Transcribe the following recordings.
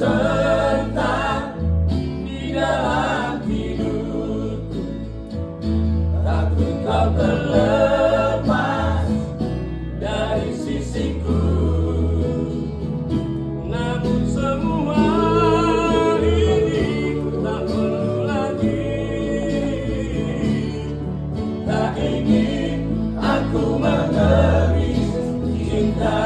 sentang di dalam hidupku. Takut kau terlepas dari sisiku. Namun semua ini tak perlu lagi. Tak ingin aku mengemis cinta.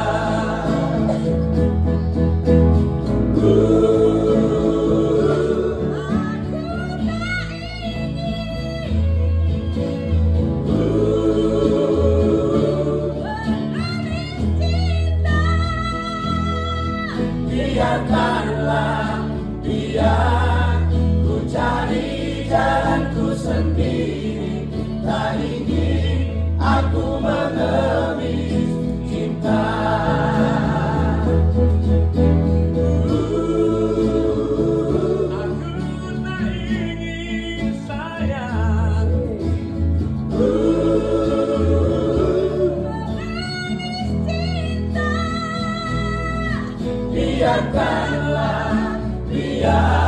Biarkanlah biar ku cari jalanku sendiri. Tak ingin aku mengemis cinta. Aku tak ingin sayang biarkanlah biar